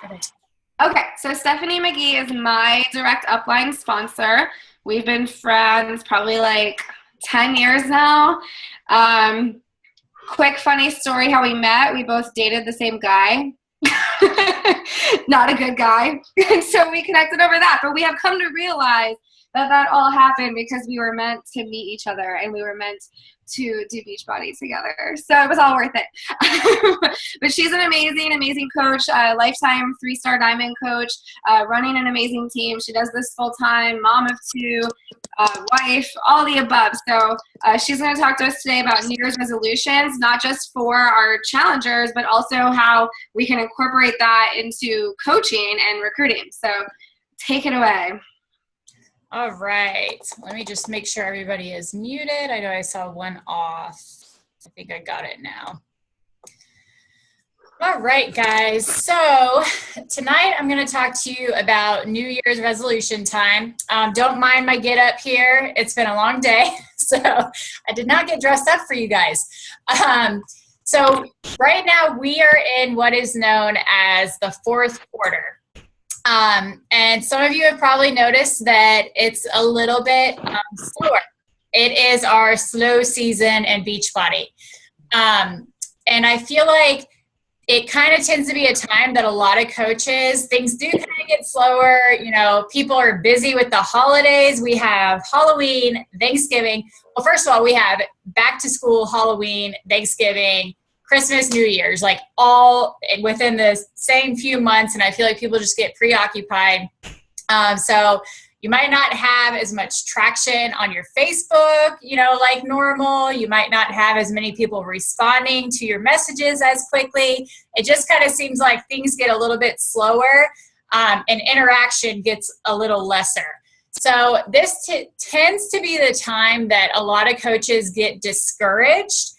Okay, so Stephanie McGee is my direct upline sponsor. We've been friends probably like 10 years now. Um, Quick funny story how we met. We both dated the same guy. Not a good guy. And so we connected over that. But we have come to realize that that all happened because we were meant to meet each other and we were meant to do Beachbody together. So it was all worth it. But she's an amazing, amazing coach, lifetime 3-star diamond coach, running an amazing team. She does this full time, mom of 2, wife, all the above. So she's going to talk to us today about New Year's resolutions, not just for our challengers, but also how we can incorporate that into coaching and recruiting. So take it away. All right. Let me just make sure everybody is muted. I know I saw one off. I think I got it now. All right, guys. So tonight I'm going to talk to you about New Year's resolution time. Don't mind my get up here. It's been a long day, so I did not get dressed up for you guys. So right now we are in what is known as the 4th quarter. And some of you have probably noticed that it's a little bit slower. It is our slow season in Beachbody. And I feel like it kind of tends to be a time that a lot of coaches, things do kind of get slower. You know, people are busy with the holidays. We have Halloween, Thanksgiving. Well, first of all, we have back to school, Halloween, Thanksgiving, Christmas, New Year's, like all within the same few months. And I feel like people just get preoccupied. So you might not have as much traction on your Facebook, you know, like normal. You might not have as many people responding to your messages as quickly. It just kind of seems like things get a little bit slower and interaction gets a little lesser. So this tends to be the time that a lot of coaches get discouraged.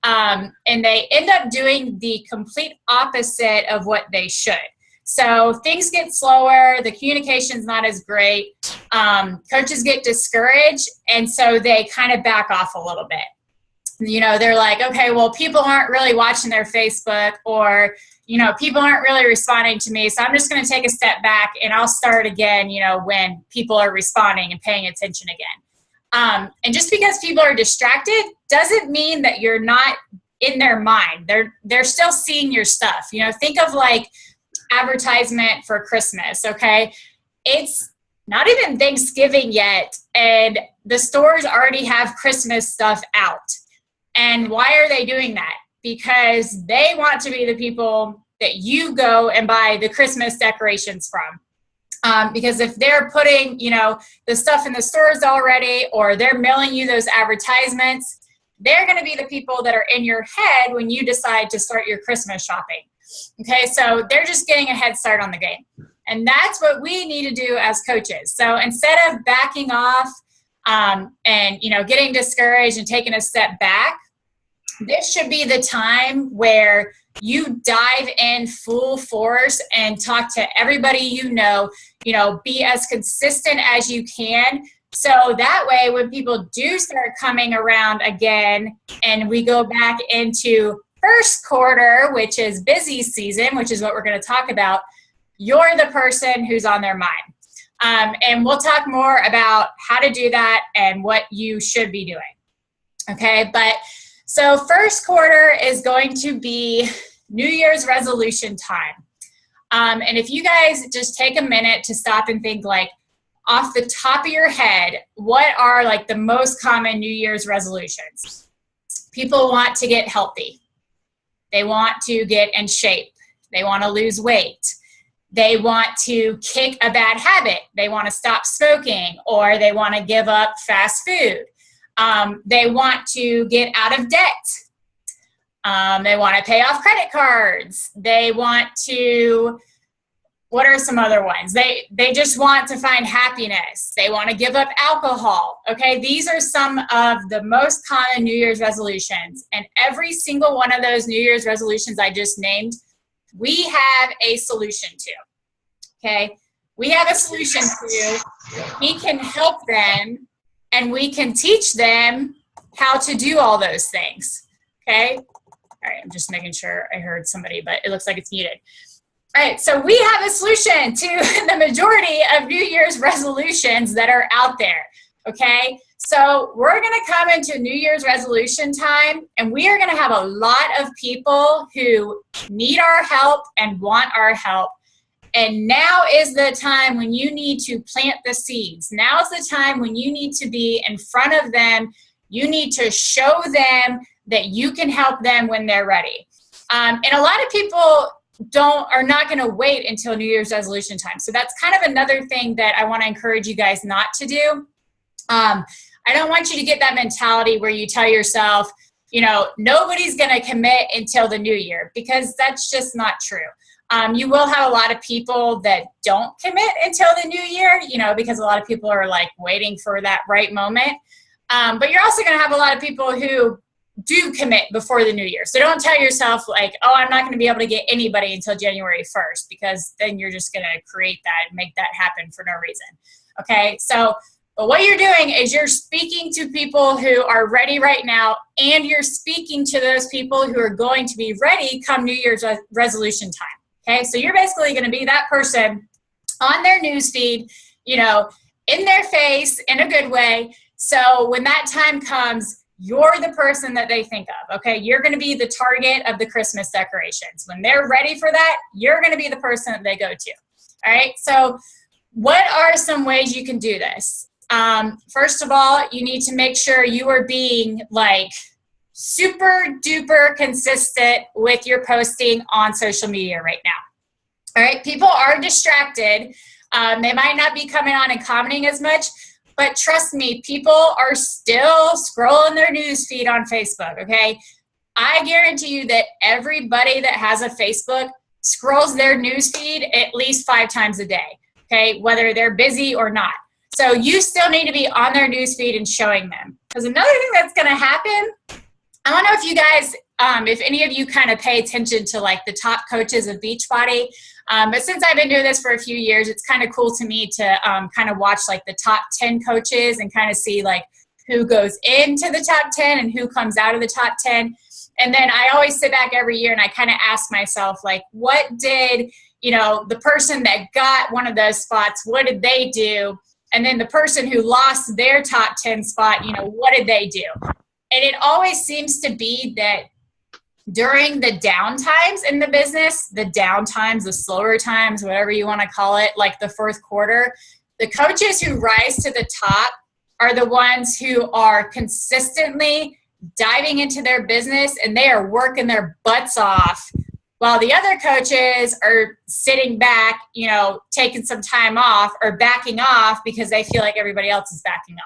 And they end up doing the complete opposite of what they should. So things get slower, the communication's not as great, coaches get discouraged, and so they kind of back off a little bit. You know, they're like, okay, well, people aren't really watching their Facebook, or, you know, people aren't really responding to me, so I'm just going to take a step back and I'll start again, you know, when people are responding and paying attention again. And just because people are distracted doesn't mean that you're not in their mind. They're still seeing your stuff. You know, think of like advertisement for Christmas, okay? It's not even Thanksgiving yet, and the stores already have Christmas stuff out. And why are they doing that? Because they want to be the people that you go and buy the Christmas decorations from. Because if they're putting, you know, the stuff in the stores already, or they're mailing you those advertisements, they're going to be the people that are in your head when you decide to start your Christmas shopping. Okay, so they're just getting a head start on the game. And that's what we need to do as coaches. So instead of backing off and, you know, getting discouraged and taking a step back, this should be the time where you dive in full force and talk to everybody you know, be as consistent as you can. So that way, when people do start coming around again and we go back into 1st quarter, which is busy season, which is what we're going to talk about, you're the person who's on their mind. And we'll talk more about how to do that and what you should be doing. Okay, but so 1st quarter is going to be New Year's resolution time. And if you guys just take a minute to stop and think, like, off the top of your head, what are like the most common New Year's resolutions? People want to get healthy. They want to get in shape. They want to lose weight. They want to kick a bad habit. They want to stop smoking, or they want to give up fast food. They want to get out of debt. They want to pay off credit cards. They want to, what are some other ones? They just want to find happiness. They want to give up alcohol. Okay, these are some of the most common New Year's resolutions. And every single one of those New Year's resolutions I just named, we have a solution to. Okay, we have a solution to. We can help them, and we can teach them how to do all those things. Okay, all right, I'm just making sure I heard somebody, but it looks like it's muted. All right, so we have a solution to the majority of New Year's resolutions that are out there, okay? So we're going to come into New Year's resolution time, and we are going to have a lot of people who need our help and want our help. And now is the time when you need to plant the seeds. Now is the time when you need to be in front of them. You need to show them that you can help them when they're ready. And a lot of people are not going to wait until New Year's resolution time. So that's kind of another thing that I want to encourage you guys not to do. I don't want you to get that mentality where you tell yourself, nobody's going to commit until the new year, because that's just not true. You will have a lot of people that don't commit until the new year, because a lot of people are like waiting for that right moment. But you're also going to have a lot of people who do commit before the new year. So don't tell yourself like, oh, I'm not going to be able to get anybody until January 1st, because then you're just going to create that and make that happen for no reason. Okay. So, but what you're doing is you're speaking to people who are ready right now, and you're speaking to those people who are going to be ready come New Year's resolution time. Okay. So you're basically going to be that person on their newsfeed, in their face in a good way. So when that time comes, you're the person that they think of, okay? You're going to be the target of the Christmas decorations. When they're ready for that, you're going to be the person that they go to, all right? So what are some ways you can do this? First of all, you need to make sure you are being like super duper consistent with your posting on social media right now, all right? People are distracted. They might not be coming on and commenting as much, but trust me, people are still scrolling their news feed on Facebook, okay? I guarantee you that everybody that has a Facebook scrolls their news feed at least 5 times a day, okay? Whether they're busy or not. So you still need to be on their news feed and showing them. Because another thing that's going to happen, I don't know if you guys, if any of you kind of pay attention to like the top coaches of Beachbody, but since I've been doing this for a few years, it's kind of cool to me to kind of watch like the top 10 coaches and kind of see like who goes into the top 10 and who comes out of the top 10. And then I always sit back every year and I kind of ask myself, like, what did, the person that got one of those spots, what did they do? And then the person who lost their top 10 spot, what did they do? And it always seems to be that during the down times in the business, the down times, the slower times, whatever you want to call it, like the fourth quarter, the coaches who rise to the top are the ones who are consistently diving into their business, and they are working their butts off, while the other coaches are sitting back, taking some time off or backing off because they feel like everybody else is backing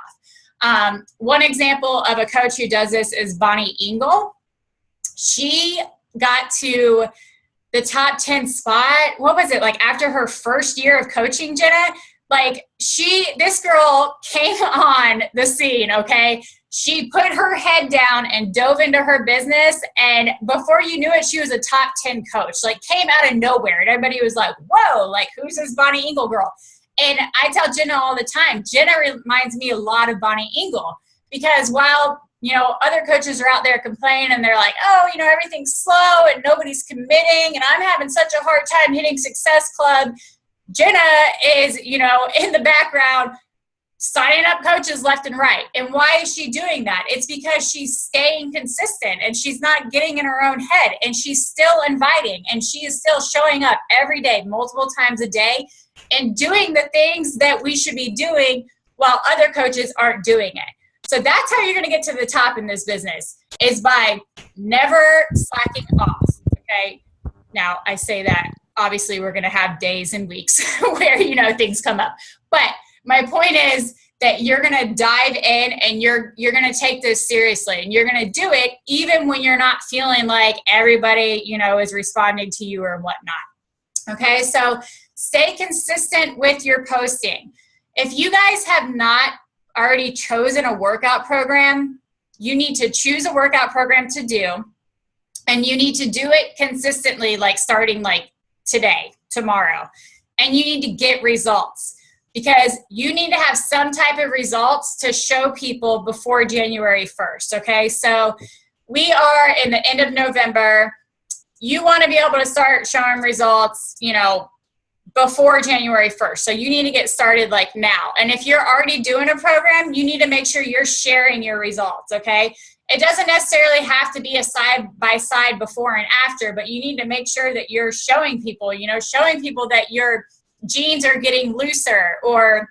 off. One example of a coach who does this is Bonnie Engel. She got to the top 10 spot. What was it? Like after her first year of coaching, Jenna, this girl came on the scene, okay? She put her head down and dove into her business. And before you knew it, she was a top 10 coach, came out of nowhere. And everybody was like, whoa, who's this Bonnie Engel girl? And I tell Jenna all the time, Jenna reminds me a lot of Bonnie Engel, because while other coaches are out there complaining and they're like, oh, everything's slow and nobody's committing and I'm having such a hard time hitting Success Club, Jenna is, in the background signing up coaches left and right. And why is she doing that? It's because she's staying consistent and she's not getting in her own head, and she's still inviting, and she is still showing up every day, multiple times a day, and doing the things that we should be doing while other coaches aren't doing it. So that's how you're going to get to the top in this business, is by never slacking off, okay? Now, I say that, obviously, we're going to have days and weeks where, things come up. But my point is that you're going to dive in and you're going to take this seriously, and you're going to do it even when you're not feeling like everybody, is responding to you or whatnot. Okay, so stay consistent with your posting. If you guys have not already chosen a workout program, you need to choose a workout program to do, and you need to do it consistently, starting today, tomorrow, and you need to get results, because you need to have some type of results to show people before January 1st. Okay, so we are in the end of November. you want to be able to start showing results, you know, before January 1st. So you need to get started like now. And if you're already doing a program, you need to make sure you're sharing your results, okay? It doesn't necessarily have to be a side-by-side before and after, but you need to make sure that you're showing people, you know, showing people that your jeans are getting looser, or,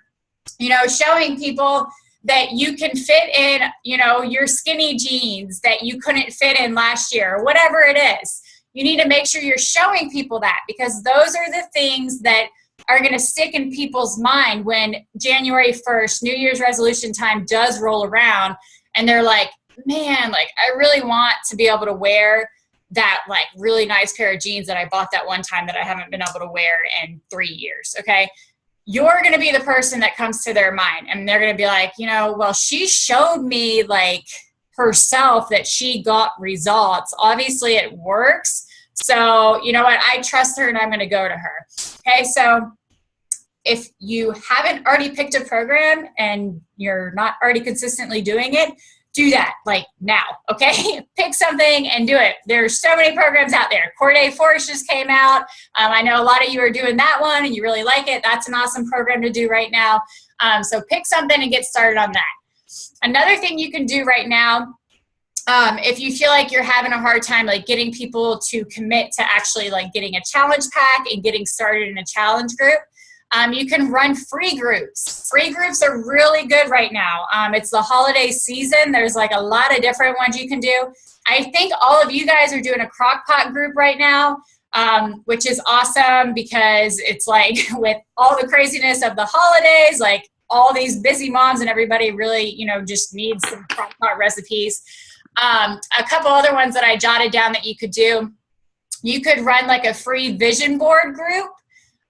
you know, showing people that you can fit in, you know, your skinny jeans that you couldn't fit in last year, or whatever it is. You need to make sure you're showing people that, because those are the things that are going to stick in people's mind when January 1st, New Year's resolution time does roll around, and they're like, man, like, I really want to be able to wear that like really nice pair of jeans that I bought that one time that I haven't been able to wear in 3 years. Okay. You're going to be the person that comes to their mind, and they're going to be like, you know, well, she showed me like herself that she got results. Obviously it works. So you know what? I trust her and I'm going to go to her. Okay. So if you haven't already picked a program and you're not already consistently doing it, do that like now, okay? Pick something and do it. There's so many programs out there. Core Day Force just came out. I know a lot of you are doing that one and you really like it. That's an awesome program to do right now. So pick something and get started on that. Another thing you can do right now, if you feel like you're having a hard time like getting people to commit to actually like getting a challenge pack and getting started in a challenge group, you can run free groups. Free groups are really good right now. It's the holiday season. There's like a lot of different ones you can do. I think all of you guys are doing a crock pot group right now, which is awesome, because it's like with all the craziness of the holidays, like all these busy moms and everybody really, you know, just needs some crock pot recipes. A couple other ones that I jotted down that you could do. You could run like a free vision board group.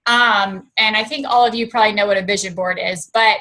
And I think all of you probably know what a vision board is, but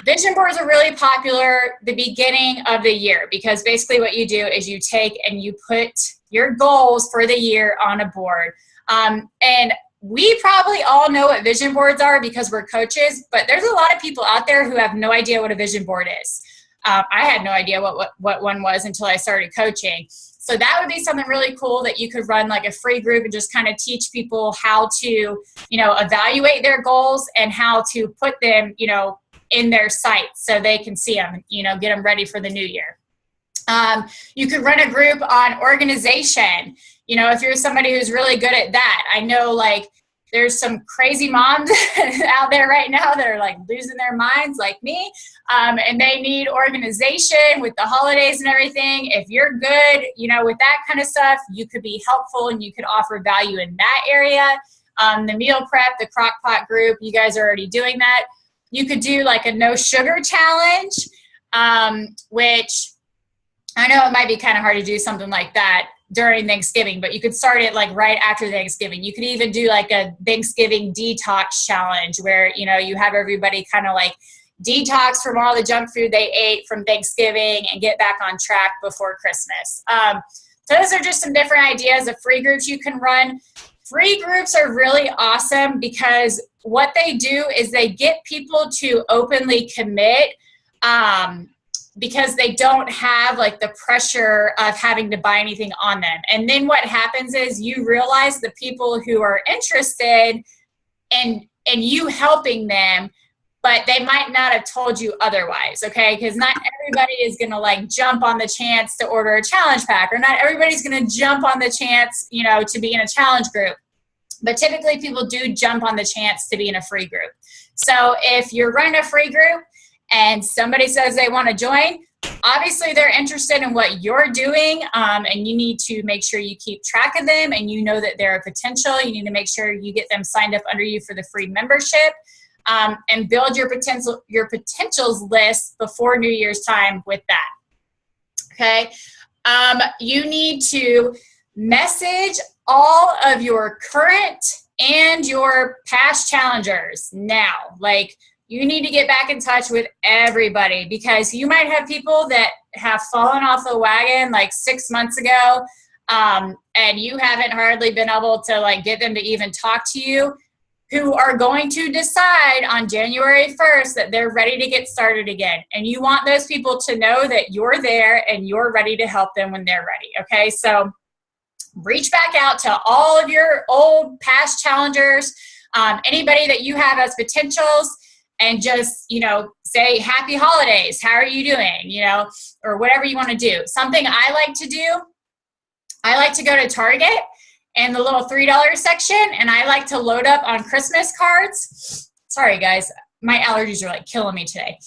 vision boards are really popular the beginning of the year, because basically what you do is you take and you put your goals for the year on a board. And we probably all know what vision boards are because we're coaches, but there's a lot of people out there who have no idea what a vision board is. I had no idea what one was until I started coaching. So that would be something really cool that you could run like a free group and just kind of teach people how to, you know, evaluate their goals and how to put them, you know, in their sites so they can see them, you know, get them ready for the new year. You could run a group on organization. You know, if you're somebody who's really good at that, I know like there's some crazy moms out there right now that are like losing their minds like me, and they need organization with the holidays and everything. If you're good, you know, with that kind of stuff, you could be helpful and you could offer value in that area. The meal prep, the crock pot group, you guys are already doing that. You could do like a no sugar challenge, which I know it might be kind of hard to do something like that during Thanksgiving, but you could start it like right after Thanksgiving. You could even do like a Thanksgiving detox challenge where, you know, you have everybody kind of like detox from all the junk food they ate from Thanksgiving and get back on track before Christmas. So those are just some different ideas of free groups you can run. Free groups are really awesome because what they do is they get people to openly commit, because they don't have like the pressure of having to buy anything on them. And then what happens is you realize the people who are interested in you helping them, but they might not have told you otherwise, okay? Because not everybody is gonna like jump on the chance to order a challenge pack, or not everybody's gonna jump on the chance, you know, to be in a challenge group. But typically people do jump on the chance to be in a free group. So if you're running a free group and somebody says they want to join, obviously they're interested in what you're doing, and you need to make sure you keep track of them and you know that they're a potential. You need to make sure you get them signed up under you for the free membership, and build your potentials list before New Year's time with that. Okay, you need to message all of your current and your past challengers now. Like, you need to get back in touch with everybody, because you might have people that have fallen off the wagon like 6 months ago, and you haven't hardly been able to like get them to even talk to you, who are going to decide on January 1st that they're ready to get started again. And you want those people to know that you're there and you're ready to help them when they're ready. Okay, so reach back out to all of your old past challengers, anybody that you have as potentials, and just, say happy holidays. How are you doing? Or whatever you want to do. Something I like to do, I like to go to Target and the little $3 section, and I like to load up on Christmas cards. Sorry, guys. My allergies are like killing me today.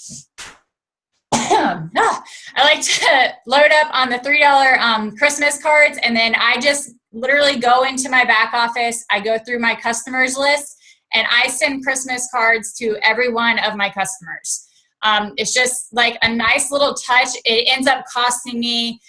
I like to load up on the $3 Christmas cards, and then I just literally go into my back office. I go through my customers list, and I send Christmas cards to every one of my customers. It's just like a nice little touch. It ends up costing me,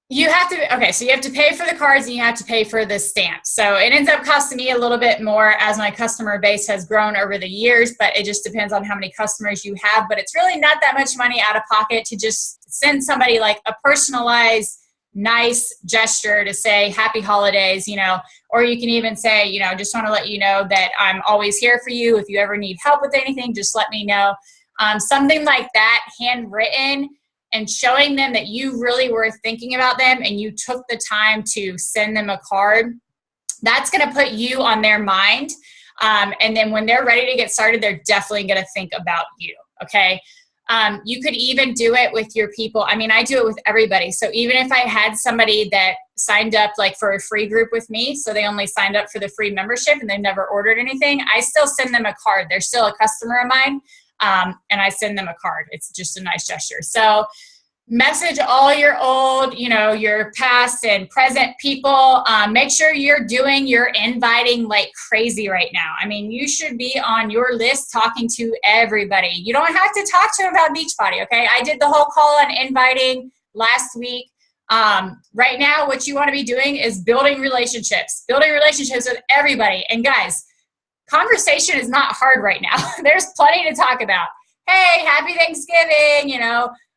you have to pay for the cards and you have to pay for the stamps. So it ends up costing me a little bit more as my customer base has grown over the years, but it just depends on how many customers you have. But it's really not that much money out of pocket to just send somebody like a personalized, nice gesture to say happy holidays, or you can even say, just want to let you know that I'm always here for you. If you ever need help with anything, just let me know. Something like that, handwritten, and showing them that you really were thinking about them and you took the time to send them a card, that's going to put you on their mind. And then when they're ready to get started, they're definitely going to think about you. Okay. You could even do it with your people. I do it with everybody. So even if I had somebody that signed up like for a free group with me, so they only signed up for the free membership and they've never ordered anything, I still send them a card. They're still a customer of mine. And I send them a card. It's just a nice gesture. So message all your old, your past and present people. Make sure you're doing your inviting like crazy right now. You should be on your list talking to everybody. You don't have to talk to them about Beachbody, okay? I did the whole call on inviting last week. Right now, what you want to be doing is building relationships with everybody. And guys, conversation is not hard right now. There's plenty to talk about. Hey, happy Thanksgiving,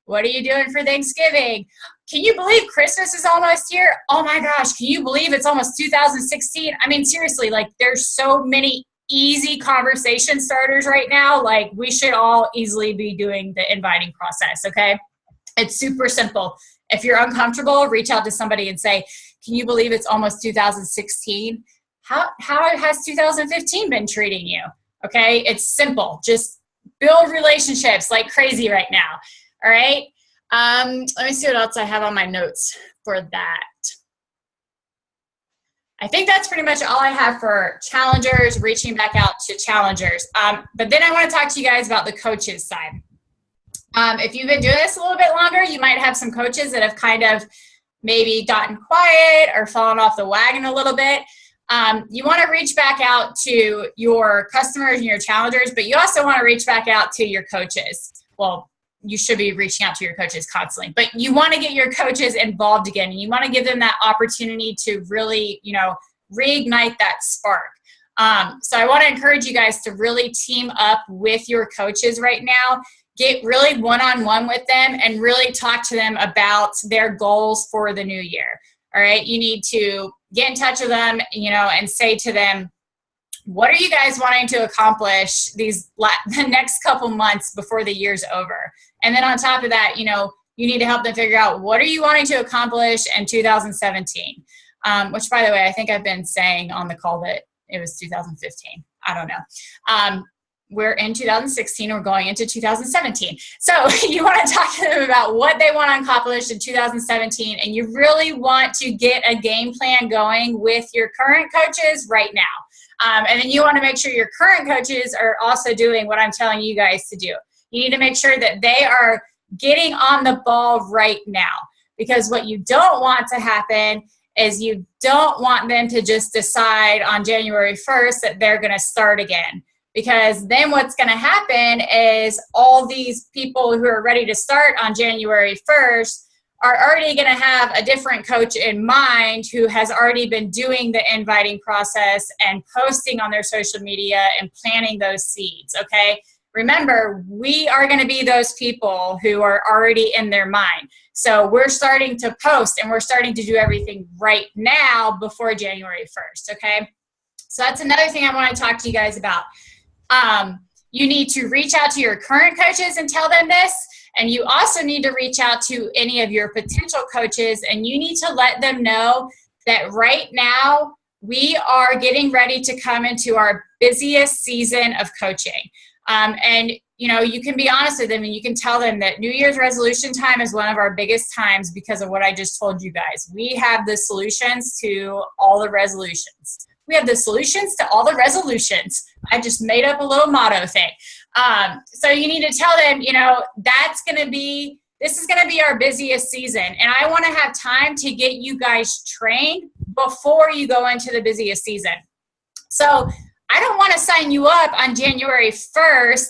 what are you doing for Thanksgiving? Can you believe Christmas is almost here? Oh my gosh, can you believe it's almost 2016? Seriously, like there's so many easy conversation starters right now. Like we should all easily be doing the inviting process, okay? It's super simple. If you're uncomfortable, reach out to somebody and say, can you believe it's almost 2016? How has 2015 been treating you? Okay, it's simple. Just build relationships like crazy right now. All right. Let me see what else I have on my notes for that. I think that's pretty much all I have for challengers, reaching back out to challengers. But then I want to talk to you guys about the coaches side. If you've been doing this a little bit longer, you might have some coaches that have kind of maybe gotten quiet or fallen off the wagon a little bit. You want to reach back out to your customers and your challengers, but you also want to reach back out to your coaches. Well, you should be reaching out to your coaches constantly, but you want to get your coaches involved again. And you want to give them that opportunity to really, reignite that spark. So I want to encourage you guys to really team up with your coaches right now. Get really one-on-one with them and really talk to them about their goals for the new year. All right. You need to get in touch with them, and say to them, what are you guys wanting to accomplish the next couple months before the year's over? And then on top of that, you need to help them figure out what are you wanting to accomplish in 2017, which, by the way, I think I've been saying on the call that it was 2015. I don't know. We're in 2016. We're going into 2017. So you want to talk to them about what they want to accomplish in 2017, and you really want to get a game plan going with your current coaches right now. And then you want to make sure your current coaches are also doing what I'm telling you guys to do. You need to make sure that they are getting on the ball right now, because what you don't want to happen is you don't want them to just decide on January 1st that they're going to start again. Because then what's going to happen is all these people who are ready to start on January 1st are already going to have a different coach in mind who has already been doing the inviting process and posting on their social media and planting those seeds, okay? Remember, we are going to be those people who are already in their mind. So we're starting to post and we're starting to do everything right now before January 1st, okay? So that's another thing I want to talk to you guys about. You need to reach out to your current coaches and tell them this. And you also need to reach out to any of your potential coaches, and you need to let them know that right now we are getting ready to come into our busiest season of coaching. And you can be honest with them, and you can tell them that New Year's resolution time is one of our biggest times because of what I just told you guys. We have the solutions to all the resolutions. We have the solutions to all the resolutions. I just made up a little motto thing. So you need to tell them, this is going to be our busiest season. And I want to have time to get you guys trained before you go into the busiest season. So I don't want to sign you up on January 1st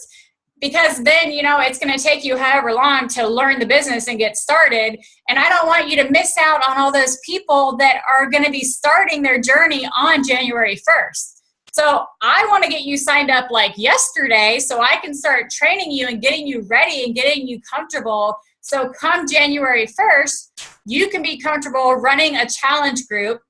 because then, it's going to take you however long to learn the business and get started. And I don't want you to miss out on all those people that are going to be starting their journey on January 1st. So I want to get you signed up like yesterday so I can start training you and getting you ready and getting you comfortable. So come January 1st, you can be comfortable running a challenge group,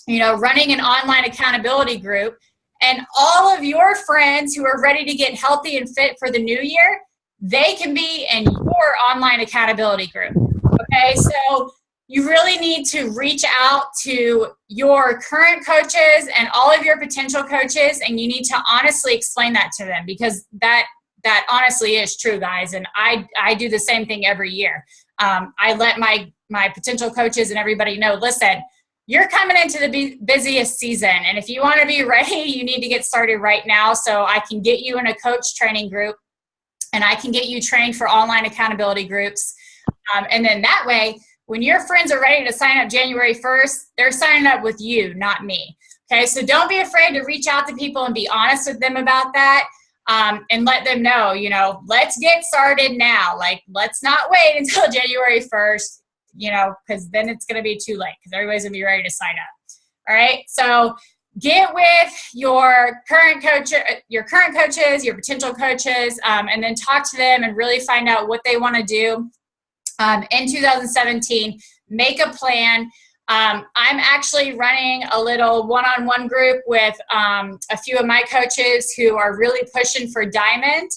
running an online accountability group. And all of your friends who are ready to get healthy and fit for the new year, they can be in your online accountability group. Okay, so you really need to reach out to your current coaches and all of your potential coaches, and you need to honestly explain that to them, because that honestly is true, guys. And I do the same thing every year. I let my potential coaches and everybody know, listen, you're coming into the busiest season, and if you want to be ready, you need to get started right now so I can get you in a coach training group, and I can get you trained for online accountability groups. And then that way, when your friends are ready to sign up January 1st, they're signing up with you, not me. Okay, so don't be afraid to reach out to people and be honest with them about that, and let them know, let's get started now. Like, let's not wait until January 1st. Because then it's going to be too late because everybody's going to be ready to sign up. All right. So get with your current coaches, your potential coaches, and then talk to them and really find out what they want to do in 2017. Make a plan. I'm actually running a little one-on-one group with a few of my coaches who are really pushing for Diamond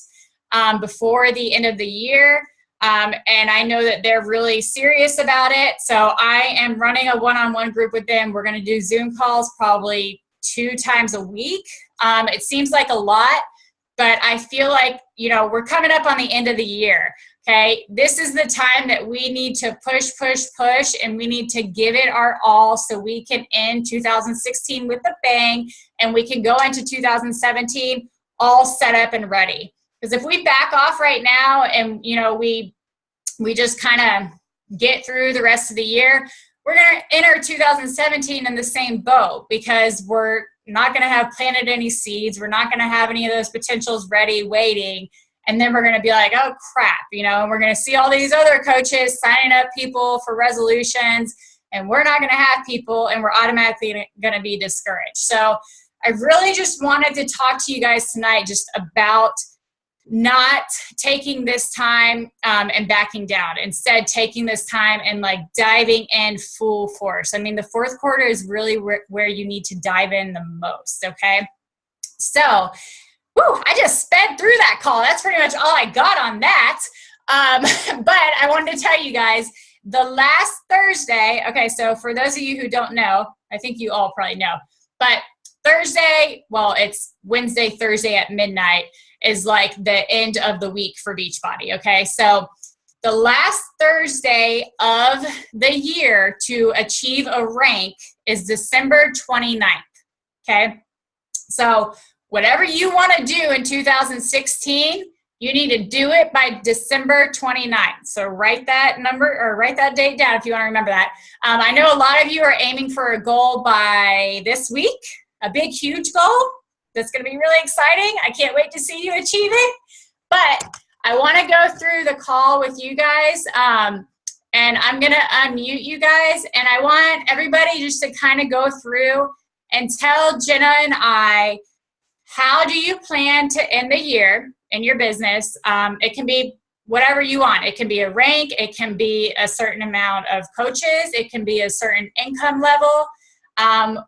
before the end of the year. And I know that they're really serious about it. So I am running a one-on-one group with them. We're going to do Zoom calls probably 2 times a week. It seems like a lot, but I feel like, we're coming up on the end of the year. Okay. This is the time that we need to push, and we need to give it our all so we can end 2016 with a bang, and we can go into 2017 all set up and ready. Because if we back off right now and, we just kind of get through the rest of the year, we're going to enter 2017 in the same boat, because we're not going to have planted any seeds. We're not going to have any of those potentials ready, waiting. And then we're going to be like, oh, crap, and we're going to see all these other coaches signing up people for resolutions, and we're not going to have people, and we're automatically going to be discouraged. So I really just wanted to talk to you guys tonight just about not taking this time and backing down. Instead, taking this time and diving in full force. I mean, the fourth quarter is really where you need to dive in the most, okay? So, I just sped through that call. That's pretty much all I got on that. But I wanted to tell you guys, the last Thursday, okay, so for those of you who don't know, I think you all probably know, but Thursday, well, it's Wednesday, Thursday at midnight is like the end of the week for Beachbody, okay? So the last Thursday of the year to achieve a rank is December 29th, okay? So whatever you want to do in 2016, you need to do it by December 29th. So write that number or write that date down if you want to remember that. I know a lot of you are aiming for a goal by this week, a big, huge goal. That's going to be really exciting. I can't wait to see you achieve it. But I want to go through the call with you guys, and I'm going to unmute you guys. And I want everybody just to kind of go through and tell Jenna and I, how do you plan to end the year in your business? It can be whatever you want. It can be a rank. It can be a certain amount of coaches. It can be a certain income level.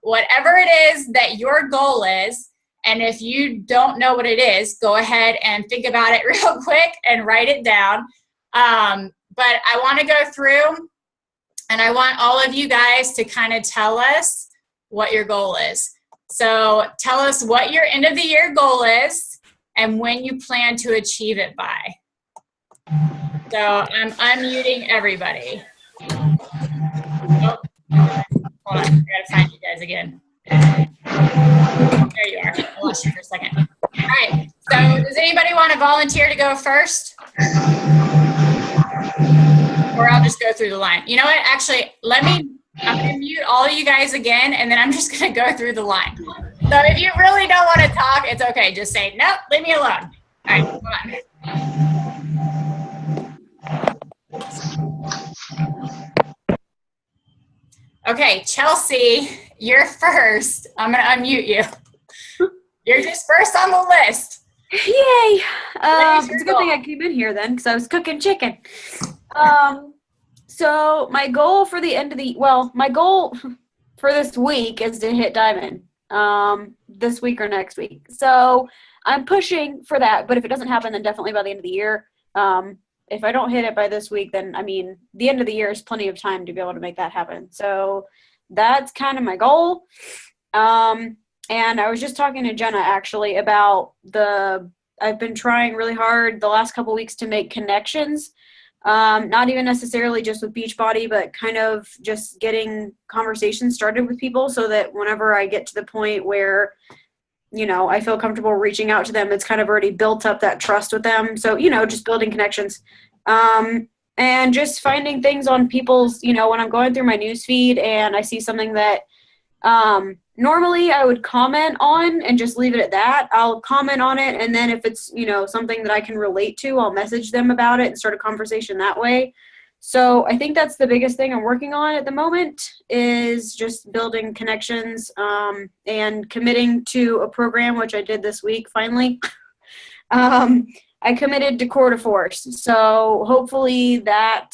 Whatever it is that your goal is. And if you don't know what it is, go ahead and think about it real quick and write it down. But I want to go through, and I want all of you guys to kind of tell us what your goal is. So tell us what your end of the year goal is and when you plan to achieve it by. So I'm unmuting everybody. Oh, hold on, I gotta find you guys again. There you are. I lost you for a second. All right. So does anybody want to volunteer to go first? Or I'll just go through the line. You know what? Actually, I'm going to mute all of you guys again, and then I'm just going to go through the line. So if you really don't want to talk, it's okay. Just say, nope, leave me alone. All right, come on. Okay, Chelsea, you're first. I'm going to unmute you. You're just first on the list. Yay! It's a good thing I came in here then, because I was cooking chicken. So my goal for the end of the, my goal for this week is to hit diamond, this week or next week. So I'm pushing for that, but if it doesn't happen, then definitely by the end of the year. If I don't hit it by this week, then, I mean, the end of the year is plenty of time to be able to make that happen. So that's kind of my goal. And I was just talking to Jenna actually about I've been trying really hard the last couple weeks to make connections. Not even necessarily just with Beachbody, but kind of just getting conversations started with people so that whenever I get to the point where, you know, I feel comfortable reaching out to them, it's kind of already built up that trust with them. So, you know, just building connections. And just finding things on people's, you know, when I'm going through my news feed and I see something that normally I would comment on and just leave it at that. I'll comment on it, and then if it's, you know, something that I can relate to, I'll message them about it and start a conversation that way. So I think that's the biggest thing I'm working on at the moment is just building connections and committing to a program, which I did this week finally. I committed to Core de Force. So hopefully that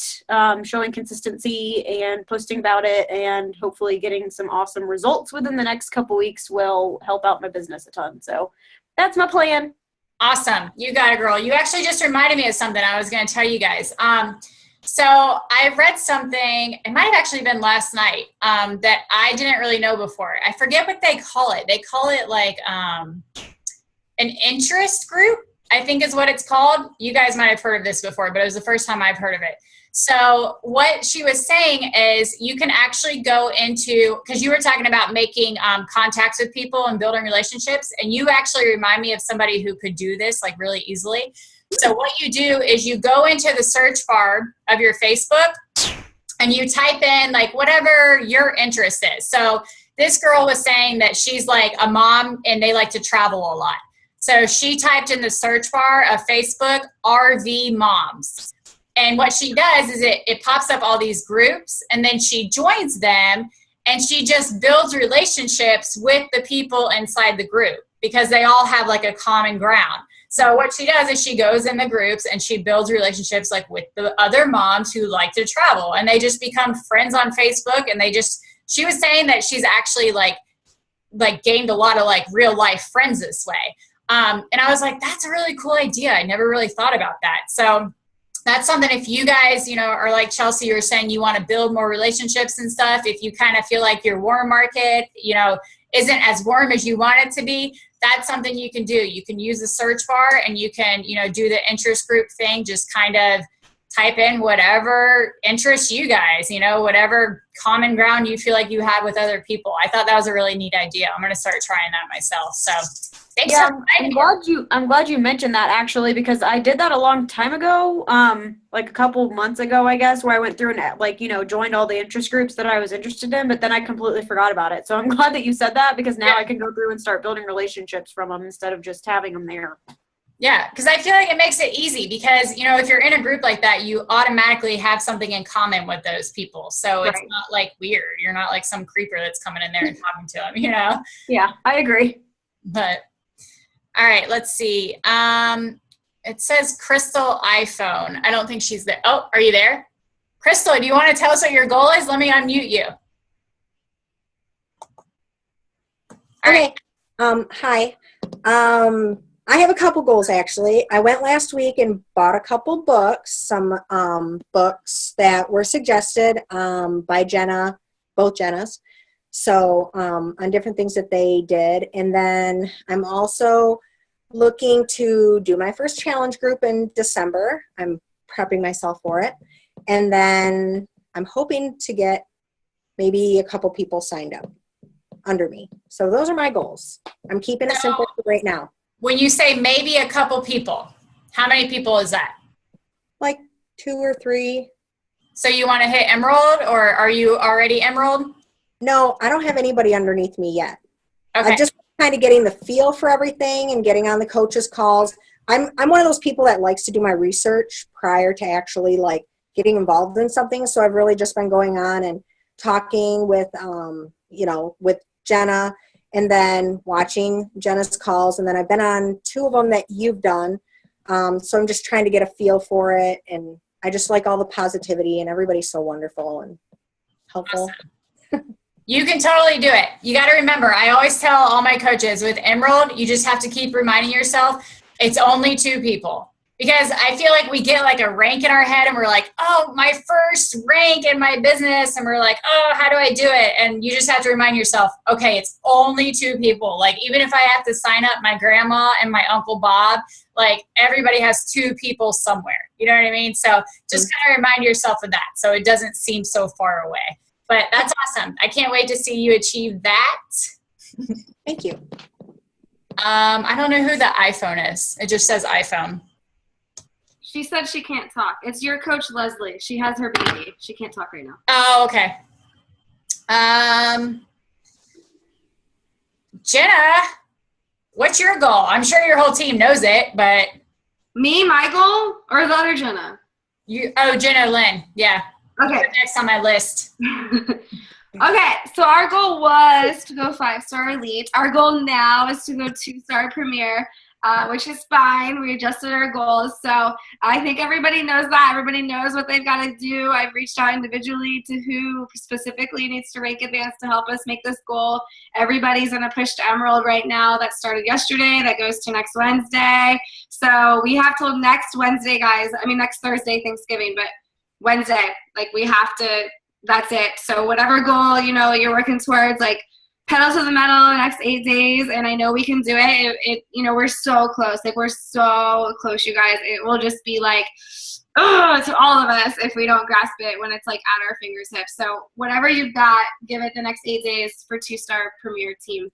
showing consistency and posting about it and hopefully getting some awesome results within the next couple weeks will help out my business a ton. So that's my plan. Awesome. You got it, girl. You actually just reminded me of something I was going to tell you guys. So I read something, it might have actually been last night, that I didn't really know before. I forget what they call it. They call it like an interest group, I think is what it's called. You guys might have heard of this before, but it was the first time I've heard of it. So what she was saying is you can actually go into, because you were talking about making contacts with people and building relationships, and you actually remind me of somebody who could do this like really easily. So what you do is you go into the search bar of your Facebook and you type in like whatever your interest is. So this girl was saying that she's like a mom and they like to travel a lot. So she typed in the search bar of Facebook, RV moms. And what she does is it pops up all these groups, and then she joins them and she just builds relationships with the people inside the group because they all have like a common ground. So what she does is she goes in the groups and she builds relationships like with the other moms who like to travel, and they just become friends on Facebook. And she was saying that she's actually like gained a lot of like real life friends this way. And I was like, that's a really cool idea. I never really thought about that. So that's something, if you guys, you know, are like Chelsea, you're saying you want to build more relationships and stuff, if you kind of feel like your warm market, you know, isn't as warm as you want it to be, that's something you can do. You can use the search bar and you can, you know, do the interest group thing, just kind of type in whatever interests you guys, you know, whatever common ground you feel like you have with other people. I thought that was a really neat idea. I'm going to start trying that myself. So thanks. Yeah, I'm glad you mentioned that actually, because I did that a long time ago, like a couple months ago, I guess, where I went through and like, you know, joined all the interest groups that I was interested in, but then I completely forgot about it. So I'm glad that you said that, because now I can go through and start building relationships from them instead of just having them there. Yeah, because I feel like it makes it easy because, you know, if you're in a group like that, you automatically have something in common with those people. So it's not like weird. You're not like some creeper that's coming in there and talking to them, you know? Yeah, I agree. But, all right, let's see. It says Crystal iPhone. I don't think she's there. Oh, are you there? Crystal, do you want to tell us what your goal is? Let me unmute you. All right. Hi. I have a couple goals, actually. I went last week and bought a couple books, some books that were suggested by Jenna, both Jennas, so on different things that they did. And then I'm also looking to do my first challenge group in December. I'm prepping myself for it. And then I'm hoping to get maybe a couple people signed up under me. So those are my goals. I'm keeping it simple right now. When you say maybe a couple people, how many people is that? Like 2 or 3. So you want to hit Emerald, or are you already Emerald? No, I don't have anybody underneath me yet. Okay. I'm just kind of getting the feel for everything and getting on the coaches' calls. I'm one of those people that likes to do my research prior to actually like getting involved in something. So I've really just been going on and talking with, with Jenna, and then watching Jenna's calls. And then I've been on 2 of them that you've done. So I'm just trying to get a feel for it. And I just like all the positivity, and everybody's so wonderful and helpful. Awesome. You can totally do it. You got to remember, I always tell all my coaches with Emerald, you just have to keep reminding yourself it's only 2 people. Because I feel like we get like a rank in our head and we're like, oh, my first rank in my business. And we're like, oh, how do I do it? And you just have to remind yourself, okay, it's only 2 people. Like, even if I have to sign up my grandma and my Uncle Bob, like everybody has 2 people somewhere. You know what I mean? So just kind of remind yourself of that so it doesn't seem so far away. But that's awesome. I can't wait to see you achieve that. Thank you. I don't know who the iPhone is. It just says iPhone. She said she can't talk. It's your coach, Leslie. She has her baby. She can't talk right now. Oh, okay. Jenna, what's your goal? I'm sure your whole team knows it, but Me, my goal, or the other Jenna? Jenna Lynn. Yeah. Okay. Next on my list. Okay, so our goal was to go 5-star elite. Our goal now is to go 2-star premier, which is fine. We adjusted our goals. So I think everybody knows that. Everybody knows what they've got to do. I've reached out individually to who specifically needs to rank advanced to help us make this goal. Everybody's in a push to Emerald right now. That started yesterday. That goes to next Wednesday. So we have till next Wednesday, guys. I mean, next Thursday, Thanksgiving, but Wednesday. Like, we have to, that's it. So whatever goal, you're working towards, like, pedal to the metal the next 8 days, and I know we can do it. We're so close. Like, we're so close, you guys. It will just be like, to all of us if we don't grasp it when it's like at our fingertips. So whatever you've got, give it the next 8 days for 2-star premier team.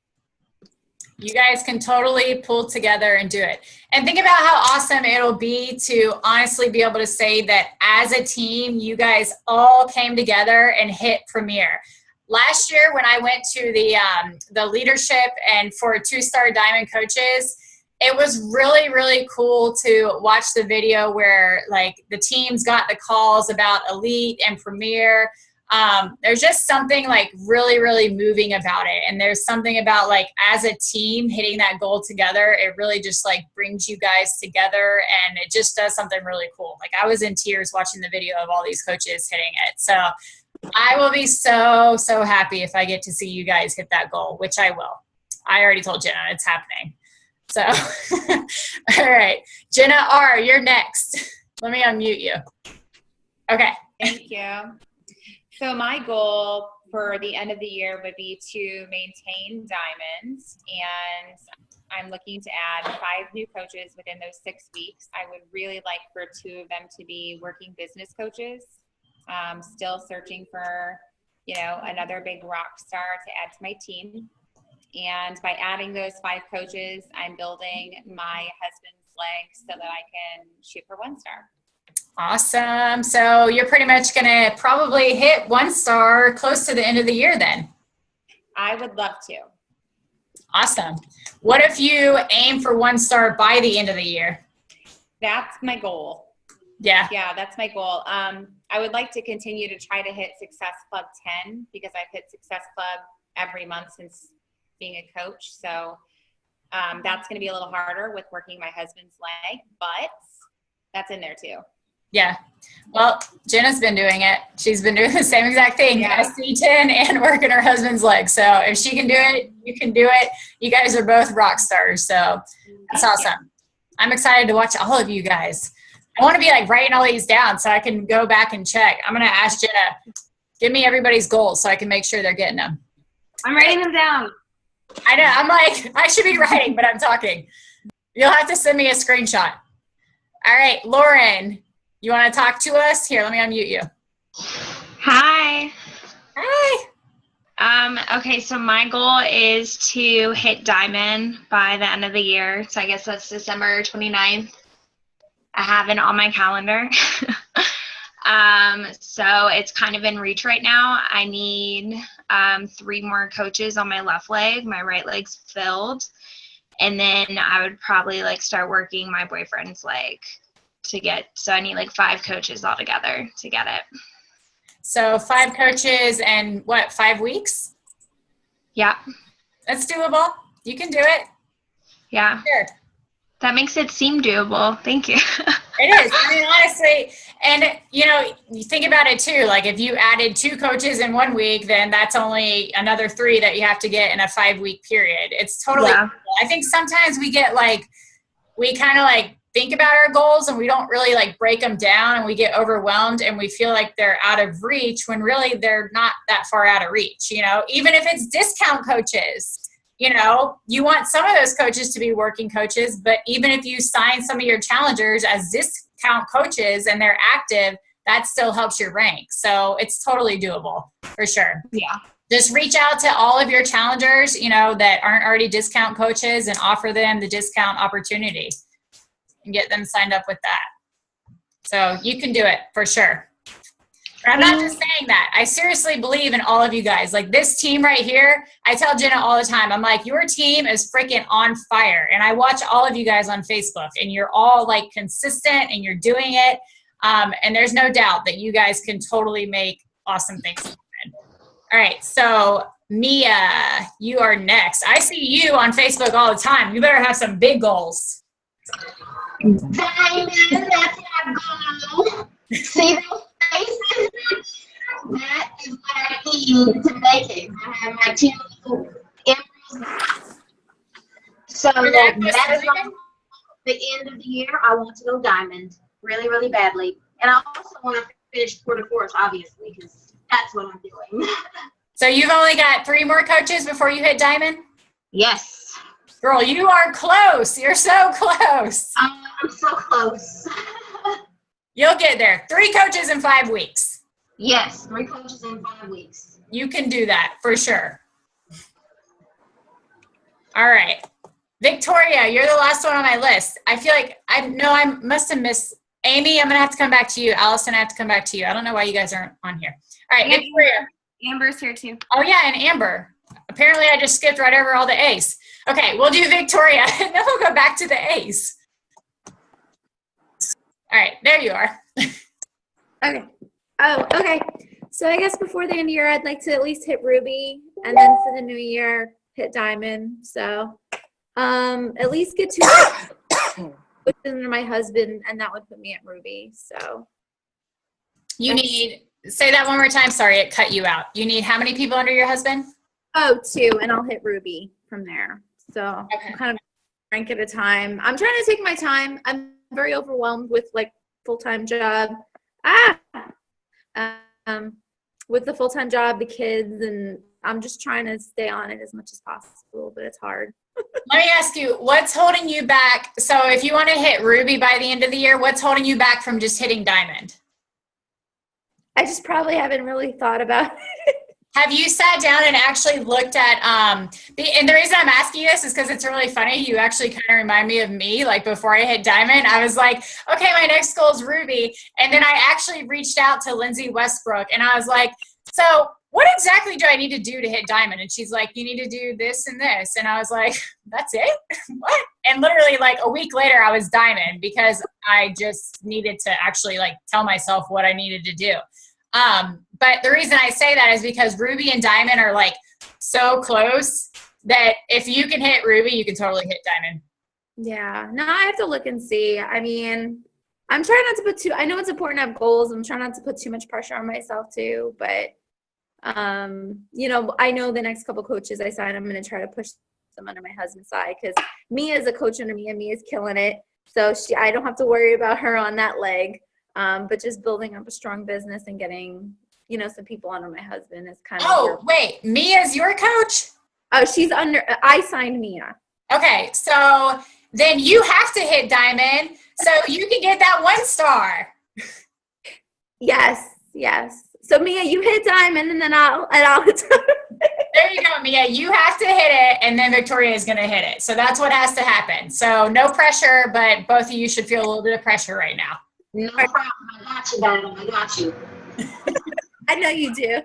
You guys can totally pull together and do it. And think about how awesome it'll be to honestly be able to say that as a team, you guys all came together and hit premier. Last year when I went to the leadership and for 2-star diamond coaches, it was really, really cool to watch the video where like the teams got the calls about elite and premier. There's just something like really, really moving about it. And there's something about like as a team hitting that goal together, it really just like brings you guys together and it just does something really cool. Like I was in tears watching the video of all these coaches hitting it. So I will be so, so happy if I get to see you guys hit that goal, which I will. I already told Jenna it's happening. So, all right. Jenna R., you're next. Let me unmute you. Okay. Thank you. So my goal for the end of the year would be to maintain diamonds, and I'm looking to add 5 new coaches within those 6 weeks. I would really like for 2 of them to be working business coaches. Still searching for, another big rock star to add to my team. And by adding those 5 coaches, I'm building my husband's legs so that I can shoot for 1 star. Awesome. So you're pretty much going to probably hit 1 star close to the end of the year then. I would love to. Awesome. What if you aim for 1 star by the end of the year? That's my goal. Yeah. Yeah, that's my goal. I would like to continue to try to hit Success Club 10 because I've hit Success Club every month since being a coach. So that's going to be a little harder with working my husband's leg, but that's in there too. Yeah. Well, Jenna's been doing it. She's been doing the same exact thing. Yeah. SC10 and working her husband's leg. So if she can do it, you can do it. You guys are both rock stars. So that's awesome. I'm excited to watch all of you guys. I want to be like writing all these down so I can go back and check. I'm going to ask Jenna, give me everybody's goals so I can make sure they're getting them. I'm writing them down. I know. I'm like, I should be writing, but I'm talking. You'll have to send me a screenshot. All right, Lauren, you want to talk to us? Here, let me unmute you. Hi. Hi. Okay, so my goal is to hit diamond by the end of the year. So I guess that's December 29th. I have it on my calendar. So it's kind of in reach right now. I need 3 more coaches on my left leg. My right leg's filled. And then I would probably like start working my boyfriend's leg to get, so I need like 5 coaches altogether to get it. So 5 coaches and what, 5 weeks? Yeah. That's doable. You can do it. Yeah. Sure. That makes it seem doable. Thank you. It is. I mean, honestly, and you know, you think about it too, like if you added 2 coaches in 1 week, then that's only another 3 that you have to get in a 5-week period. It's totally, Yeah. I think sometimes we get like, we kind of like think about our goals and we don't really like break them down and we get overwhelmed and we feel like they're out of reach when really they're not that far out of reach, you know, even if it's discount coaches. You know, you want some of those coaches to be working coaches, but even if you sign some of your challengers as discount coaches and they're active, that still helps your rank. So it's totally doable for sure. Yeah. Just reach out to all of your challengers, you know, that aren't already discount coaches and offer them the discount opportunity and get them signed up with that. So you can do it for sure. I'm not just saying that. I seriously believe in all of you guys. Like this team right here, I tell Jenna all the time, I'm like, your team is freaking on fire. And I watch all of you guys on Facebook and you're all like consistent and you're doing it. And there's no doubt that you guys can totally make awesome things happen. All right. So Mia, you are next. I see you on Facebook all the time. You better have some big goals. Diamond, that's our goal. See those faces? That is what I need to make it. I have my 2 embers. So that is my goal. The end of the year, I want to go diamond really, really badly. And I also want to finish tour de force, obviously, because that's what I'm doing. So you've only got 3 more coaches before you hit diamond? Yes. Girl, you are close. You're so close. I'm so close. You'll get there. 3 coaches in 5 weeks. Yes, 3 coaches in 5 weeks. You can do that for sure. All right. Victoria, you're the last one on my list. I feel like I must have missed Amy. I'm going to have to come back to you. Allison, I have to come back to you. I don't know why you guys aren't on here. All right, Victoria. Amber's here too. Oh, yeah, and Amber. Apparently, I just skipped right over all the A's. Okay, we'll do Victoria, and then we'll go back to the A's. All right, there you are. Okay. Oh, okay. So I guess before the end of the year, I'd like to at least hit Ruby, and then for the new year, hit Diamond. So at least get 2 under my husband, and that would put me at Ruby. So You need, say that one more time. Sorry, it cut you out. You need how many people under your husband? 2, and I'll hit Ruby from there. So I'm kind of rank at a time. I'm trying to take my time. I'm very overwhelmed with like full-time job. With the full-time job, the kids, and I'm just trying to stay on it as much as possible, but it's hard. Let me ask you, what's holding you back? So if you want to hit Ruby by the end of the year, what's holding you back from just hitting Diamond? I just probably haven't really thought about it. Have you sat down and actually looked at, and the reason I'm asking you this is because it's really funny. You actually kind of remind me of me, like before I hit Diamond, I was like, okay, my next goal is Ruby. And then I actually reached out to Lindsay Westbrook and I was like, so what exactly do I need to do to hit Diamond? And she's like, you need to do this and this. And I was like, that's it? What? And literally like a week later, I was Diamond because I just needed to actually like tell myself what I needed to do. But the reason I say that is because Ruby and Diamond are like so close that if you can hit Ruby, you can totally hit Diamond. Yeah, no, I have to look and see. I mean, I'm trying not to put I know it's important to have goals. I'm trying not to put too much pressure on myself too, but you know, I know the next couple coaches I sign, I'm going to try to push them under my husband's side because Mia is a coach under me and Mia's killing it. So I don't have to worry about her on that leg. But just building up a strong business and getting, you know, some people under my husband is kind of. Oh, wait, Mia's your coach? Oh, I signed Mia. Okay, so then you have to hit diamond so you can get that 1 star. Yes. So Mia, you hit diamond and then I'll hit diamond. There you go, Mia. You have to hit it, and then Victoria is going to hit it. So that's what has to happen. So no pressure, but both of you should feel a little bit of pressure right now. No problem. I got you, Diamond. I got you. I know you do.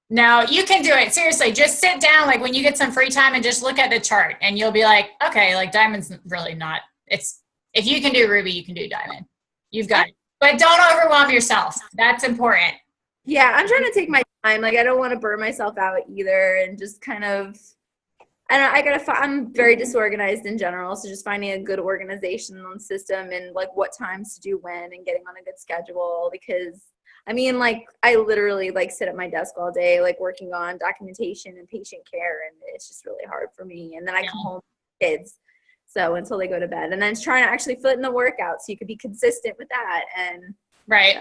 No, you can do it. Seriously, just sit down like when you get some free time and just look at the chart, and you'll be like, okay, like diamond's really not. If you can do ruby, you can do diamond. You've got it. But don't overwhelm yourself. That's important. Yeah, I'm trying to take my time. Like I don't want to burn myself out either, and just kind of. I'm very disorganized in general, so just finding a good organizational system and like what times to do when and getting on a good schedule because I mean like I literally like sit at my desk all day like working on documentation and patient care and it's just really hard for me and then I come home with kids so until they go to bed and then trying to actually fit in the workout so you could be consistent with that and right.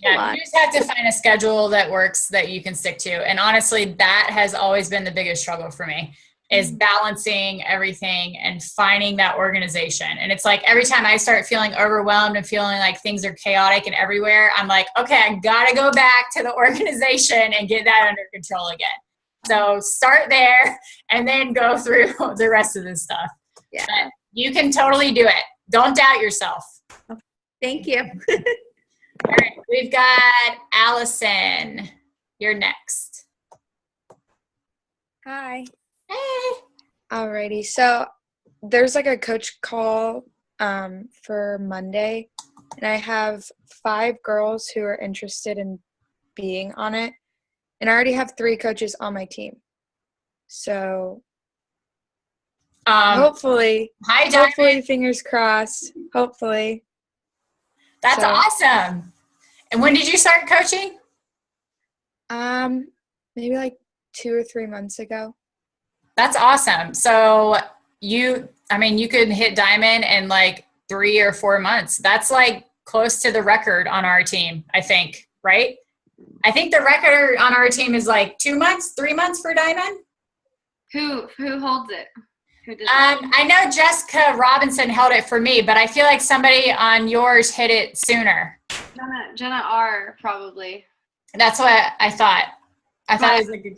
Yeah, you just have to find a schedule that works that you can stick to and honestly that has always been the biggest struggle for me. Is balancing everything and finding that organization. And it's like every time I start feeling overwhelmed and feeling like things are chaotic and everywhere, I'm like, okay, I gotta go back to the organization and get that under control again. So start there and then go through the rest of this stuff. Yeah. But you can totally do it. Don't doubt yourself. Thank you. All right, we've got Allison. You're next. Hi. Hey. Alrighty, so there's like a coach call for Monday, and I have 5 girls who are interested in being on it, and I already have 3 coaches on my team. So hopefully, fingers crossed. Hopefully, that's awesome. And when did you start coaching? Maybe like 2 or 3 months ago. That's awesome. So you could hit diamond in like 3 or 4 months. That's like close to the record on our team, I think, right? I think the record on our team is like 2 months, 3 months for diamond. Who holds it? Who does I know Jessica Robinson held it for me, but I feel like somebody on yours hit it sooner. Jenna R. probably. That's what I thought. I thought it was like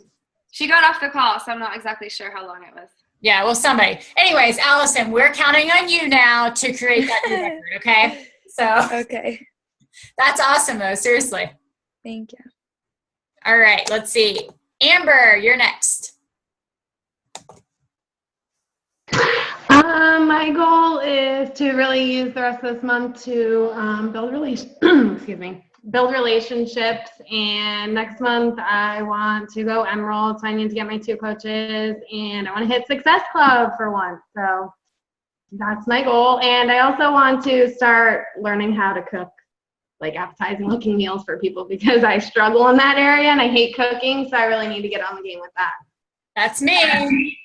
she got off the call, so I'm not exactly sure how long it was. Yeah, well, somebody. Anyways, Allison, we're counting on you now to create that new record, okay? So okay. That's awesome, though. Seriously. Thank you. All right, let's see. Amber, you're next. My goal is to really use the rest of this month to build relationships. And next month I want to go Emerald, so I need to get my 2 coaches, and I want to hit Success Club for once. So that's my goal. And I also want to start learning how to cook like appetizing looking meals for people because I struggle in that area and I hate cooking. So I really need to get on the game with that. That's me.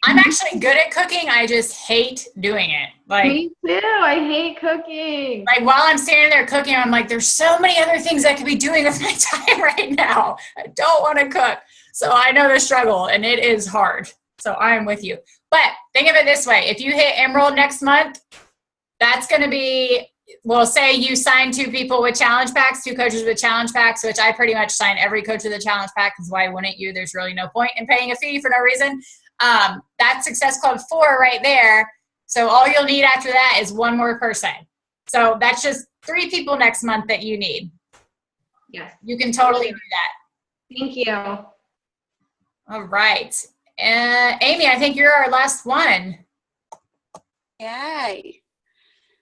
I'm actually good at cooking. I just hate doing it. Like me too. I hate cooking. Like while I'm standing there cooking, I'm like, there's so many other things I could be doing with my time right now. I don't want to cook. So I know the struggle and it is hard. So I'm with you. But think of it this way. If you hit Emerald next month, that's going to be, well, say you sign 2 people with challenge packs, 2 coaches with challenge packs, which I pretty much sign every coach with a challenge pack because why wouldn't you? There's really no point in paying a fee for no reason. That's Success Club 4 right there. So all you'll need after that is 1 more person. So that's just 3 people next month that you need. Yes. You can totally do that. Thank you. All right. Amy, I think you're our last one. Yay.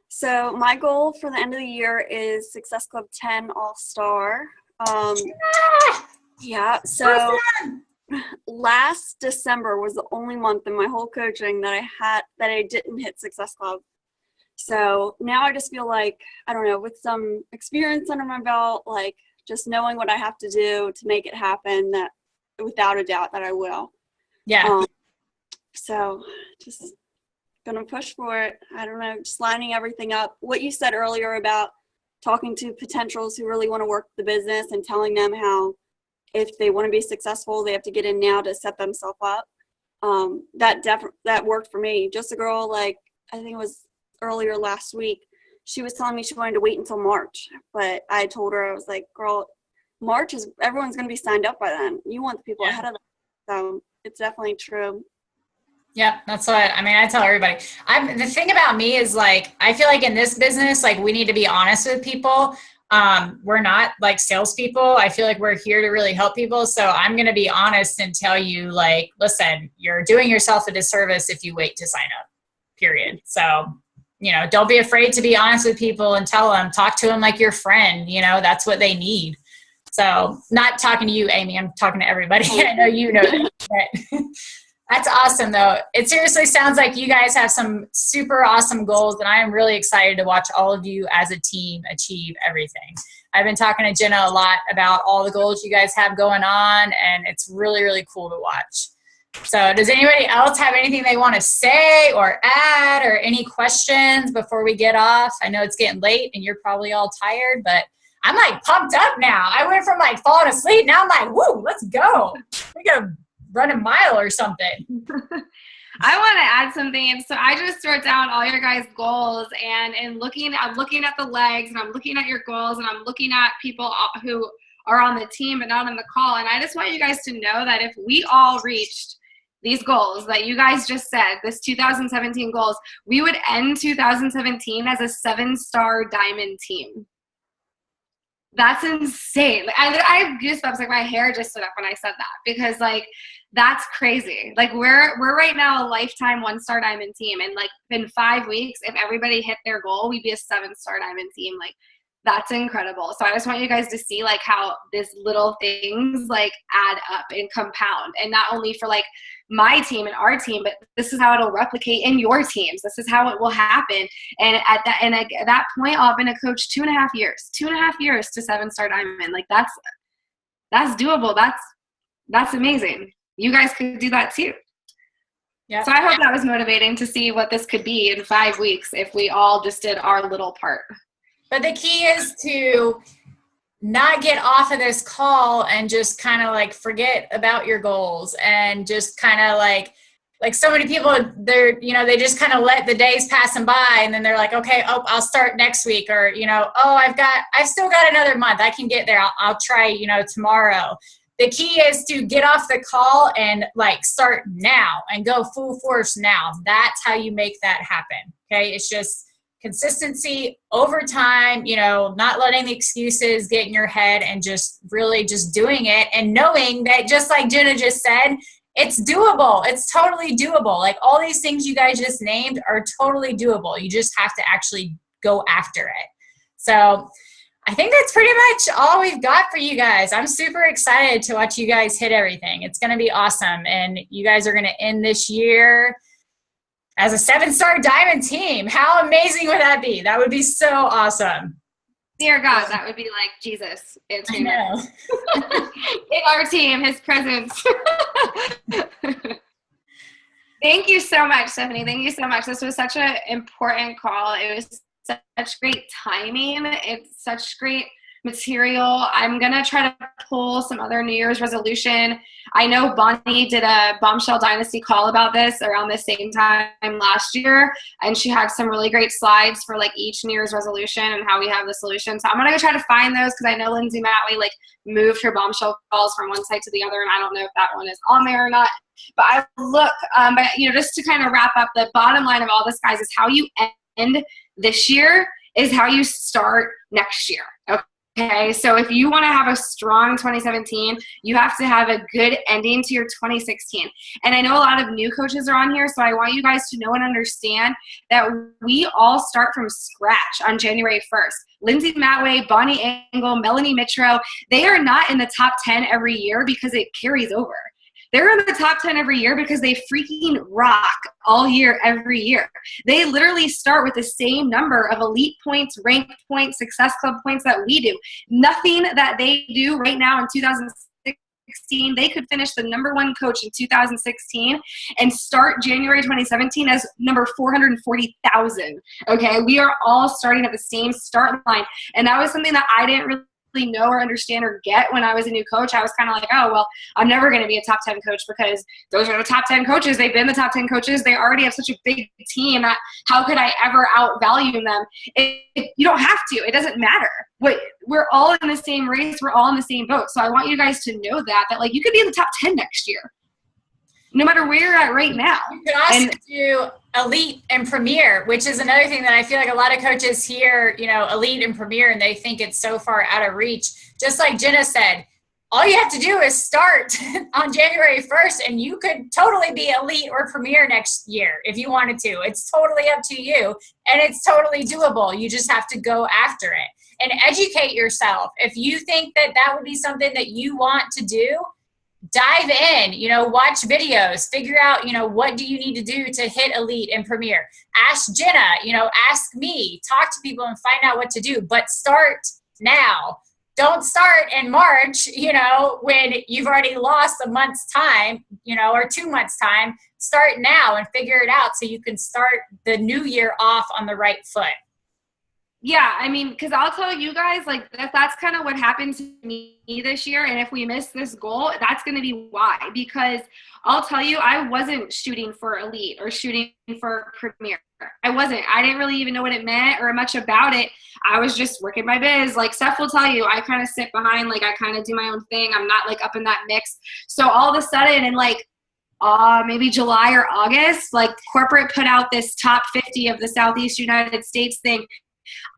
So my goal for the end of the year is Success Club 10 All-Star. Yeah, so last December was the only month in my whole coaching that I didn't hit Success Club. So now I just feel like, I don't know, with some experience under my belt, like just knowing what I have to do to make it happen, that without a doubt that I will. Yeah. So just gonna push for it. I don't know, just lining everything up. What you said earlier about talking to potentials who really want to work the business and telling them how if they want to be successful, they have to get in now to set themselves up. That worked for me. Just a girl, like, I think it was earlier last week, she was telling me she wanted to wait until March, but I told her, I was like, girl, March is, everyone's going to be signed up by then. You want the people ahead of them. So it's definitely true. Yeah, that's what I tell everybody. The thing about me is, like, I feel like in this business, like, we need to be honest with people. We're not like salespeople. I feel like we're here to really help people. So I'm going to be honest and tell you, like, listen, you're doing yourself a disservice if you wait to sign up, period. So, don't be afraid to be honest with people and tell them, talk to them like your friend, that's what they need. So, not talking to you, Amy, I'm talking to everybody. I know you know that. But that's awesome, though. It seriously sounds like you guys have some super awesome goals, and I am really excited to watch all of you as a team achieve everything. I've been talking to Jenna a lot about all the goals you guys have going on, and it's really, really cool to watch. So does anybody else have anything they want to say or add, or any questions before we get off? I know it's getting late, and you're probably all tired, but I'm, like, pumped up now. I went from, like, falling asleep. Now I'm like, woo, let's go. We got to run a mile or something. I want to add something. So I just wrote down all your guys' goals, and I'm looking at the legs, and I'm looking at your goals, and I'm looking at people who are on the team but not on the call. And I just want you guys to know that if we all reached these goals that you guys just said, this 2017 goals, we would end 2017 as a 7-star diamond team. That's insane. Like, I have goosebumps. Like, my hair just stood up when I said that, because, like, that's crazy. Like, we're right now a lifetime 1-star diamond team, and, like, in 5 weeks, if everybody hit their goal, we'd be a 7-star diamond team. Like, that's incredible. So I just want you guys to see, like, how these little things, like, add up and compound, and not only for, like, my team and our team, but this is how it'll replicate in your teams. This is how it will happen. And at that point, I'll have been a coach 2.5 years to 7-star diamond. Like, that's doable. That's amazing. You guys could do that too. Yeah. So I hope that was motivating to see what this could be in 5 weeks if we all just did our little part. But the key is to not get off of this call and just kind of, like, forget about your goals, and just kind of like so many people, they're, they just kind of let the days pass them by, and then they're like, okay, I'll start next week, or, I've still got another month. I can get there. I'll try, tomorrow. The key is to get off the call and, like, start now and go full force now. That's how you make that happen. Okay. It's just consistency over time, not letting the excuses get in your head, and just really just doing it, and knowing that, just like Jenna just said, it's doable. It's totally doable. Like, all these things you guys just named are totally doable. You just have to actually go after it. So I think that's pretty much all we've got for you guys. I'm super excited to watch you guys hit everything. It's going to be awesome. And you guys are going to end this year as a 7-star diamond team. How amazing would that be? That would be so awesome. Dear God, that would be like Jesus. I know. In our team, his presence. Thank you so much, Stephanie. Thank you so much. This was such an important call. It was such great timing. It's such great material. I'm going to try to pull some other New Year's resolution. I know Bonnie did a Bombshell Dynasty call about this around the same time last year, and she had some really great slides for, like, each New Year's resolution and how we have the solution. So I'm going to go try to find those, because I know Lindsay Matway, like, moved her Bombshell calls from one site to the other, and I don't know if that one is on there or not. But I will look. But, just to kind of wrap up, the bottom line of all this, guys, is how you end this year is how you start next year. Okay, so if you want to have a strong 2017, you have to have a good ending to your 2016. And I know a lot of new coaches are on here, so I want you guys to know and understand that we all start from scratch on January 1st. Lindsay Matway, Bonnie Engel, Melanie Mitro, they are not in the top 10 every year because it carries over. they're in the top 10 every year because they freaking rock all year, every year. They literally start with the same number of elite points, ranked points, success club points that we do. Nothing that they do right now in 2016, they could finish the number 1 coach in 2016 and start January 2017 as number 440,000. Okay, we are all starting at the same start line, and that was something that I didn't really know or understand or get when I was a new coach. I was kind of like, oh, well, I'm never going to be a top 10 coach because those are the top 10 coaches. They've been the top 10 coaches. They already have such a big team that how could I ever outvalue them? You don't have to. It doesn't matter. We're all in the same race. We're all in the same boat. So I want you guys to know that like you could be in the top 10 next year, no matter where you're at right now. You can also do elite and premier, which is another thing that I feel like a lot of coaches hear, you know, elite and premier, and they think it's so far out of reach. Just like Jenna said, all you have to do is start on January 1st, and you could totally be elite or premier next year if you wanted to. It's totally up to you, and it's totally doable. You just have to go after it and educate yourself. If you think that that would be something that you want to do, dive in, you know, watch videos, figure out, you know, what do you need to do to hit elite and premier. Ask Jenna, you know, ask me, talk to people and find out what to do, but start now. Don't start in March, you know, when you've already lost a month's time, you know, or 2 months time. Start now and figure it out so you can start the new year off on the right foot. Yeah, I mean, because I'll tell you guys, like, that's kind of what happened to me this year. And if we miss this goal, that's going to be why. Because I'll tell you, I wasn't shooting for elite or shooting for premier. I wasn't. I didn't really even know what it meant or much about it. I was just working my biz. Like Steph will tell you, I kind of sit behind, like I kind of do my own thing. I'm not like up in that mix. So all of a sudden in like maybe July or August, like corporate put out this top 50 of the Southeast United States thing.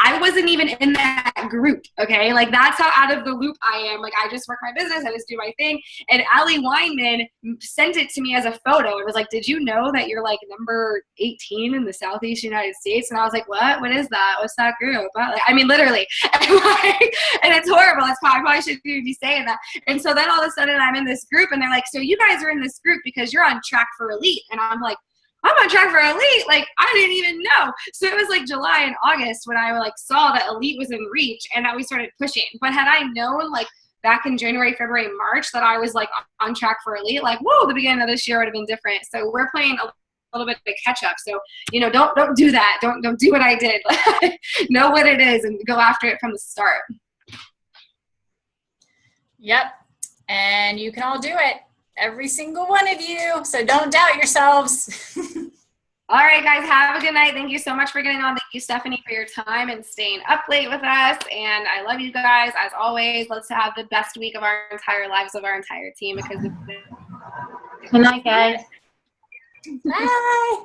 I wasn't even in that group, okay? Like, that's how out of the loop I am. Like, I just work my business. I just do my thing. And Allie Weinman sent it to me as a photo. It was like, did you know that you're, like, number 18 in the Southeast United States? And I was like, what? What is that? What's that group? I mean, literally. And it's horrible. I probably shouldn't even be saying that. And so then all of a sudden I'm in this group, and they're like, so you guys are in this group because you're on track for elite. And I'm like, I'm on track for elite. Like, I didn't even know. So it was like July and August when I like saw that elite was in reach and that we started pushing. But had I known like back in January, February, March that I was like on track for elite, like, whoa, the beginning of this year would have been different. So we're playing a little bit of catch up. So, you know, don't do that. Don't do what I did. Know what it is and go after it from the start. Yep. And you can all do it. Every single one of you. So don't doubt yourselves. All right, guys, have a good night. Thank you so much for getting on. Thank you, Stephanie, for your time and staying up late with us. And I love you guys. As always, let's have the best week of our entire lives of our entire team because good night, guys. Bye.